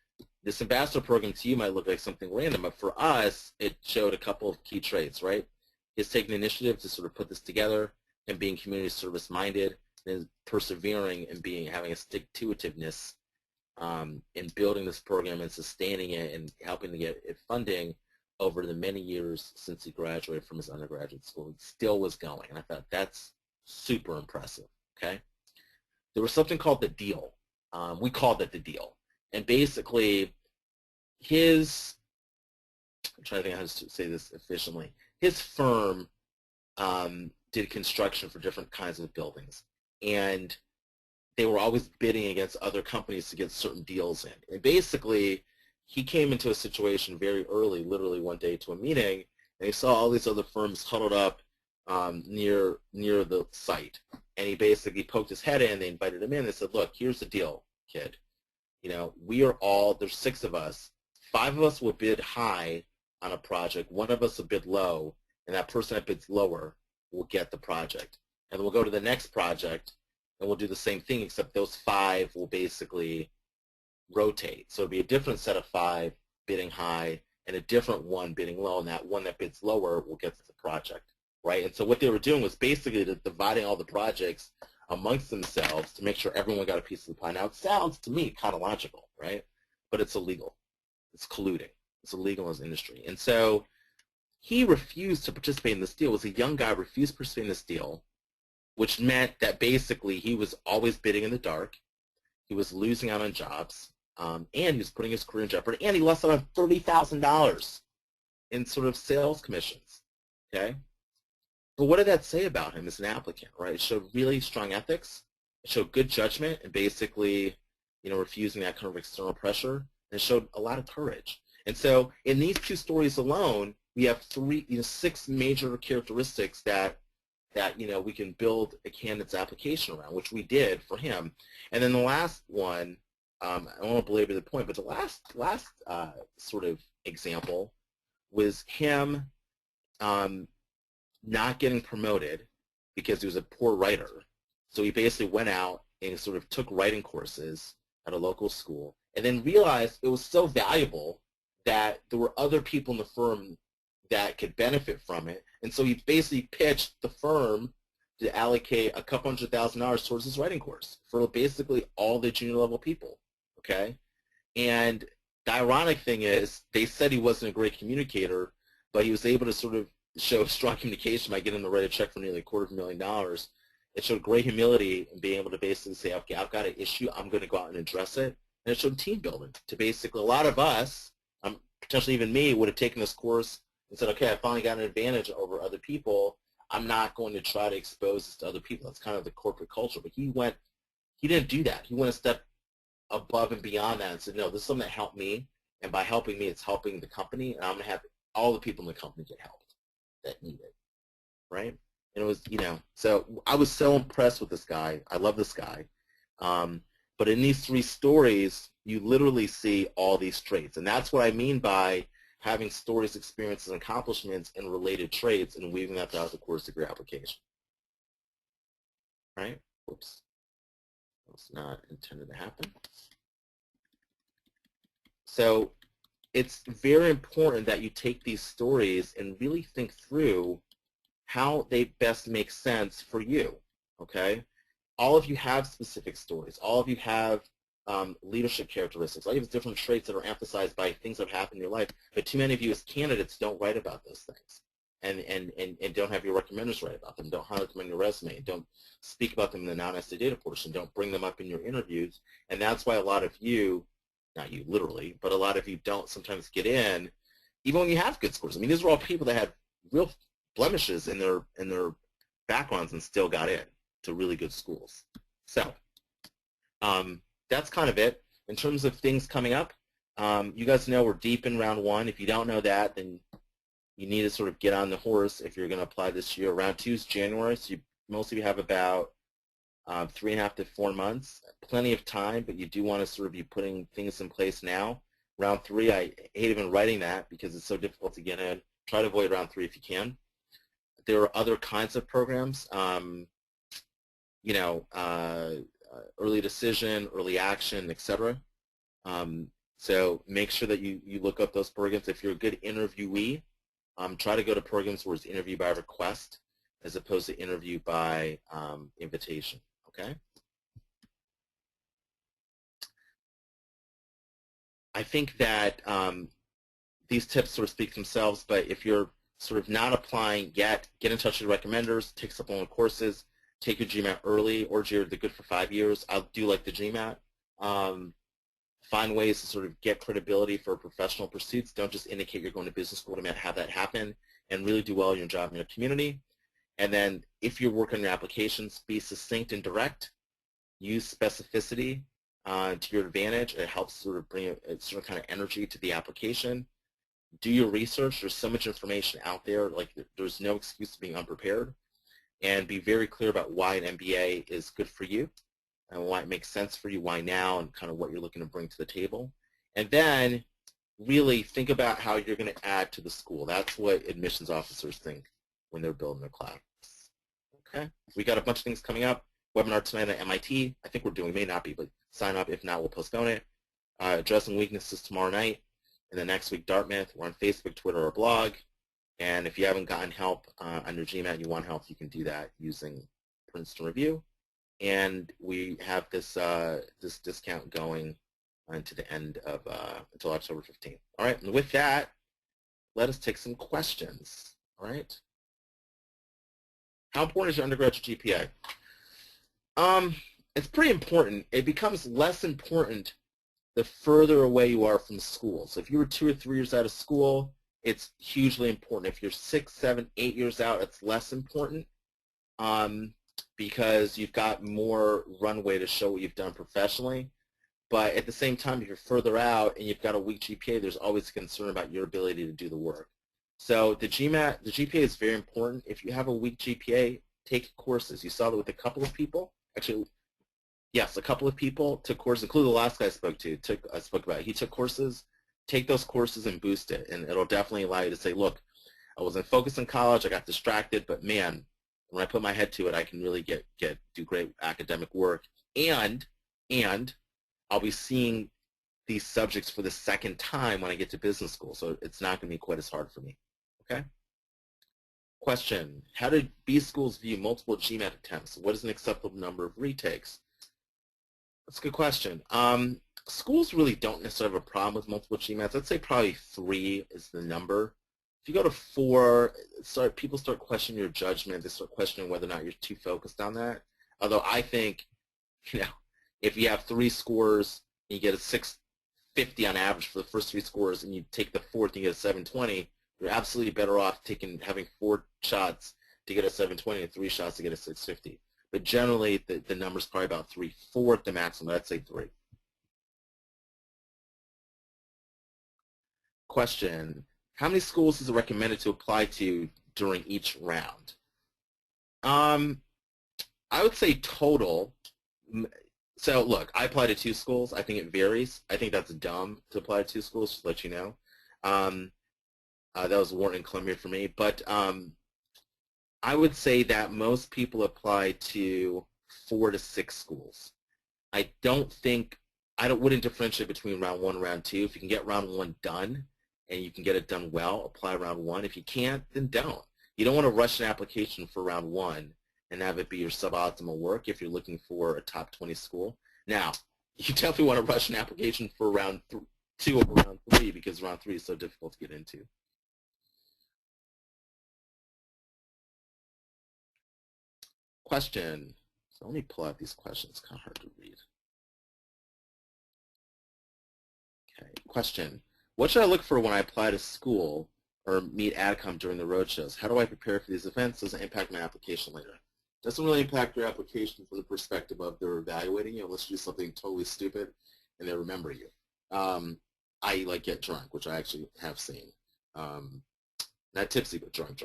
this ambassador program to you might look like something random, but for us, it showed a couple of key traits, right? His taking initiative to sort of put this together and being community service minded, and persevering and having a stick-to-itiveness in building this program and sustaining it and helping to get it funding over the many years since he graduated from his undergraduate school. He still was going, and I thought that's super impressive, okay? There was something called the deal. We called it the deal. And basically, I'm trying to think how to say this efficiently, his firm did construction for different kinds of buildings. And they were always bidding against other companies to get certain deals in. And basically, he came into a situation very early, literally one day to a meeting, and he saw all these other firms huddled up near the site. And he basically poked his head in, they invited him in, they said, look, here's the deal, kid. There's 6 of us. 5 of us will bid high on a project, 1 of us will bid low, and that person that bids lower will get the project. and then we'll go to the next project, and we'll do the same thing, except those 5 will basically rotate. So it'll be a different set of 5 bidding high, and a different one bidding low, and that one that bids lower will get the project, right? And so what they were doing was basically dividing all the projects amongst themselves to make sure everyone got a piece of the pie. Now, it sounds to me kind of logical, right? But it's illegal. It's colluding. It's illegal in this industry. And so he refused to participate in this deal. It was a young guy, refused to participate in this deal, which meant that basically he was always bidding in the dark. He was losing out on jobs, and he was putting his career in jeopardy, and he lost out on $30,000 in sort of sales commissions, okay? But what did that say about him as an applicant, right? It showed really strong ethics. It showed good judgment and basically, refusing that kind of external pressure. And it showed a lot of courage. And so in these 2 stories alone, we have 6 major characteristics that we can build a candidate's application around, which we did for him. And then the last one, I don't want to belabor the point, but the last sort of example was him not getting promoted because he was a poor writer. So he basically went out and sort of took writing courses at a local school and then realized it was so valuable that there were other people in the firm that could benefit from it. And so he basically pitched the firm to allocate a couple $100,000 towards his writing course for basically all the junior level people, okay? And the ironic thing is they said he wasn't a great communicator, but he was able to sort of show strong communication by getting him to write a check for nearly $250,000. It showed great humility in being able to basically say, okay, I've got an issue, I'm going to go out and address it. And it showed team building to basically, a lot of us, potentially even me, would have taken this course and said, okay, I finally got an advantage over other people. I'm not going to try to expose this to other people. That's kind of the corporate culture. But he didn't do that. He went a step above and beyond that and said, no, this is something that helped me, and by helping me, it's helping the company, and I'm going to have all the people in the company get helped that need it, right? And it was, so I was so impressed with this guy. I love this guy. But in these 3 stories, you literally see all these traits. And that's what I mean by having stories, experiences, and accomplishments and related traits and weaving that throughout the course of your application. Right? Oops. That's not intended to happen. So it's very important that you take these stories and really think through how they best make sense for you, okay? All of you have specific stories. All of you have leadership characteristics. All of you have different traits that are emphasized by things that have happened in your life, but too many of you as candidates don't write about those things and don't have your recommenders write about them, don't highlight them in your resume, don't speak about them in the non-essay data portion, don't bring them up in your interviews, and that's why a lot of you, not you literally, but a lot of you don't sometimes get in, even when you have good scores. I mean, these are all people that had real blemishes in their backgrounds and still got in to really good schools. So that's kind of it. In terms of things coming up, you guys know we're deep in round 1. If you don't know that, then you need to sort of get on the horse if you're going to apply this year. Round 2 is January, so most of you have about 3.5 to 4 months. Plenty of time, but you do want to sort of be putting things in place now. Round 3, I hate even writing that because it's so difficult to get in. Try to avoid round 3 if you can. There are other kinds of programs, early decision, early action, etc. So make sure that you look up those programs. If you're a good interviewee, try to go to programs where it's interview by request as opposed to interview by invitation, okay? I think that these tips sort of speak for themselves, but if you're sort of not applying yet, get in touch with your recommenders, take supplemental courses, take your GMAT early, or you're the good for 5 years. I'll do like the GMAT. Find ways to sort of get credibility for professional pursuits. Don't just indicate you're going to business school to have that happen, and really do well in your job in your community. And then if you're working on your applications, be succinct and direct. Use specificity to your advantage. It helps sort of bring a certain kind of energy to the application. Do your research. There's so much information out there. Like, there's no excuse to being unprepared. And be very clear about why an MBA is good for you and why it makes sense for you, why now, and kind of what you're looking to bring to the table. And then really think about how you're going to add to the school. That's what admissions officers think when they're building their class. Okay. We got a bunch of things coming up. Webinar tonight at MIT. I think we're doing, may not be, but sign up. If not, we'll postpone it. Addressing weaknesses tomorrow night. And then next week, Dartmouth. We're on Facebook, Twitter, or blog. And if you haven't gotten help on your GMAT and you want help, you can do that using Princeton Review. And we have this this discount going until the end of until October 15th. All right, and with that, let us take some questions. All right. How important is your undergraduate GPA? It's pretty important. It becomes less important the further away you are from school. So if you were 2 or 3 years out of school, it's hugely important. If you're 6, 7, 8 years out, it's less important because you've got more runway to show what you've done professionally. But at the same time, if you're further out and you've got a weak GPA, there's always a concern about your ability to do the work. So the GPA is very important. If you have a weak GPA, take courses. You saw that with a couple of people. Actually, yes, a couple of people took courses, including the last guy I spoke about. He took courses. Take those courses and boost it, and it'll definitely allow you to say, look, I wasn't focused in college, I got distracted, but man, when I put my head to it, I can really do great academic work, and I'll be seeing these subjects for the second time when I get to business school, so it's not going to be quite as hard for me. Okay? Question, how did B schools view multiple GMAT attempts? What is an acceptable number of retakes? That's a good question. Schools really don't necessarily have a problem with multiple GMATs. I'd say probably 3 is the number. If you go to 4, people start questioning your judgment. They start questioning whether or not you're too focused on that. Although I think, if you have 3 scores and you get a 650 on average for the first 3 scores, and you take the 4th and you get a 720, you're absolutely better off having 4 shots to get a 720 and 3 shots to get a 650. But generally, the number's probably about 3, 4 at the maximum. I'd say 3. Question, how many schools is it recommended to apply to during each round? I would say total. So look, I apply to 2 schools. I think it varies. I think that's dumb to apply to 2 schools, just to let you know. That was Wharton and Columbia for me. But I would say that most people apply to 4 to 6 schools. I wouldn't differentiate between round 1 and round 2. If you can get round 1 done and you can get it done well, apply round 1. If you can't, then don't. You don't want to rush an application for round 1 and have it be your suboptimal work if you're looking for a top 20 school. Now, you definitely want to rush an application for round 2 over round 3 because round 3 is so difficult to get into. Question. So let me pull out these questions. It's kind of hard to read. Okay. Question. What should I look for when I apply to school or meet ADCOM during the roadshows? How do I prepare for these events? Does it impact my application later? Doesn't really impact your application from the perspective of they're evaluating you unless you do something totally stupid and they remember you. I like get drunk, which I actually have seen. Not tipsy, but drunk.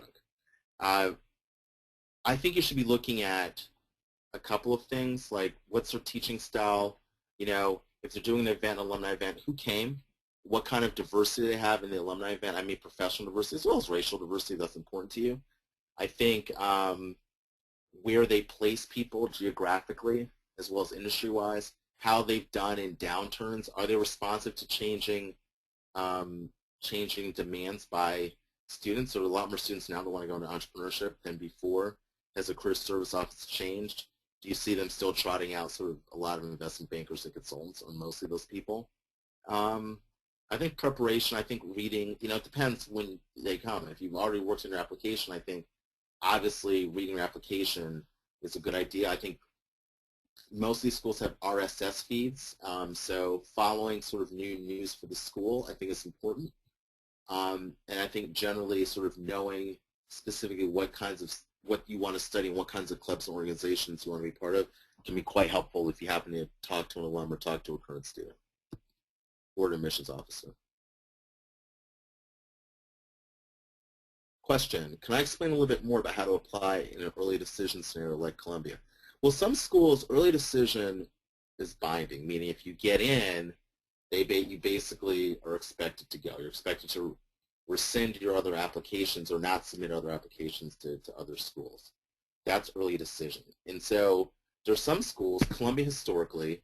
I think you should be looking at a couple of things, like what's their teaching style, if they're doing an event, alumni event, who came, what kind of diversity they have in the alumni event. I mean professional diversity as well as racial diversity, that's important to you. I think where they place people geographically as well as industry-wise, how they've done in downturns, are they responsive to changing demands by students? So a lot more students now that want to go into entrepreneurship than before. Has the career service office changed? Do you see them still trotting out sort of a lot of investment bankers and consultants, or mostly those people? I think preparation, I think reading, it depends when they come. If you've already worked in your application, I think obviously reading your application is a good idea. I think most of these schools have RSS feeds, so following sort of new news for the school I think is important. And I think generally sort of knowing specifically what you want to study and what kinds of clubs and organizations you want to be part of can be quite helpful if you happen to talk to an alum or talk to a current student or an admissions officer. Question, can I explain a little bit more about how to apply in an early decision scenario like Columbia? Well, some schools, early decision is binding, meaning if you get in, you basically are expected to go. You're expected to rescind your other applications or not submit other applications to other schools. That's early decision. And so there's some schools, Columbia historically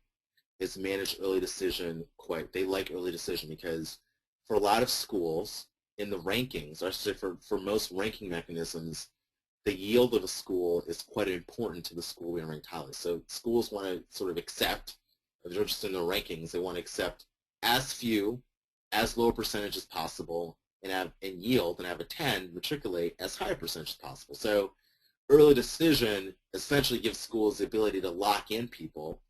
has managed early decision they like early decision because for a lot of schools in the rankings, or say for most ranking mechanisms, the yield of a school is quite important to the school being ranked highly. So schools want to sort of accept, if they're interested in their rankings, they want to accept as few, as low a percentage as possible, and yield and have a 10 matriculate as high a percentage as possible. So early decision essentially gives schools the ability to lock in people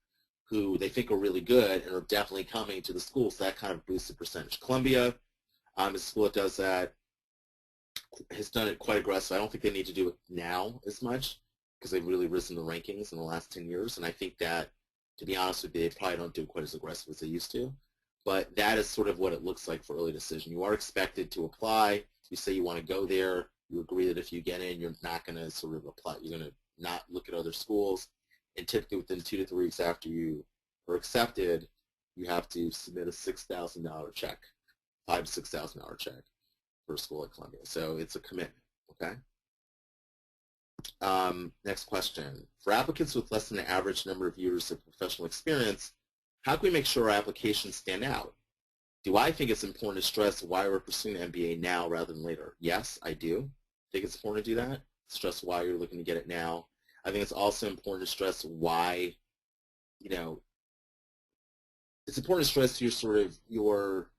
who they think are really good and are definitely coming to the school, so that kind of boosts the percentage. Columbia is a school that does that, has done it quite aggressive. I don't think they need to do it now as much because they've really risen the rankings in the last 10 years, and I think that, to be honest with you, they probably don't do it quite as aggressive as they used to. But that is sort of what it looks like for early decision. You are expected to apply. You say you want to go there. You agree that if you get in, you're not going to sort of apply. You're going to not look at other schools. And typically within 2 to 3 weeks after you are accepted, you have to submit a $6,000 check, $5,000 to $6,000 check for a school at Columbia. So it's a commitment, okay? Next question. For applicants with less than the average number of years of professional experience, how can we make sure our applications stand out? Do I think it's important to stress why we're pursuing an MBA now rather than later? Yes, I do. I think it's important to do that. Stress why you're looking to get it now. I think it's also important to stress why, it's important to stress your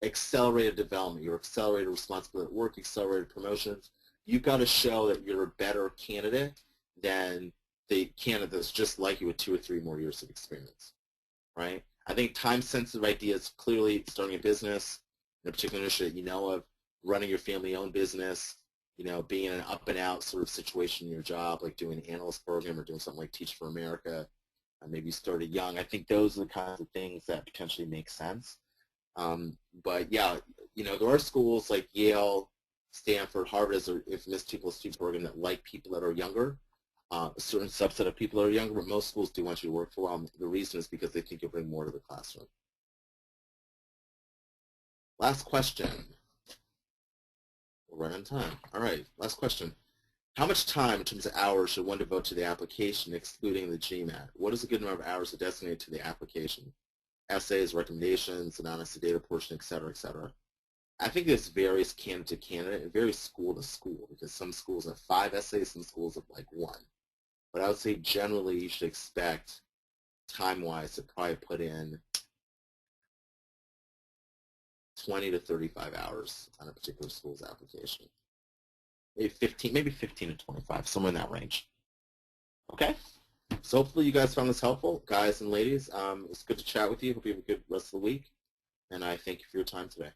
accelerated development, your accelerated responsibility at work, accelerated promotions. You've got to show that you're a better candidate than the candidate that's just like you with 2 or 3 more years of experience, right? I think time-sensitive ideas, clearly starting a business, in a particular industry that you know of, running your family-owned business, being in an up-and-out sort of situation in your job, like doing an analyst program or doing something like Teach for America, maybe you started young. I think those are the kinds of things that potentially make sense. But yeah, there are schools like Yale, Stanford, Harvard as an infamous 2+2 program that like people that are younger, a certain subset of people that are younger, but most schools do want you to work for a while. The reason is because they think you'll bring more to the classroom. Last question. We're right on time. All right, last question. How much time in terms of hours should one devote to the application, excluding the GMAT? What is a good number of hours to designate to the application? Essays, recommendations, analysis of data portion, et cetera, et cetera. I think this varies candidate to candidate. It varies school to school because some schools have 5 essays, some schools have like 1. But I would say generally you should expect time-wise to probably put in 20 to 35 hours on a particular school's application. Maybe 15 to 25, somewhere in that range. Okay? So hopefully you guys found this helpful. Guys and ladies, it's good to chat with you. Hope you have a good rest of the week. And I thank you for your time today.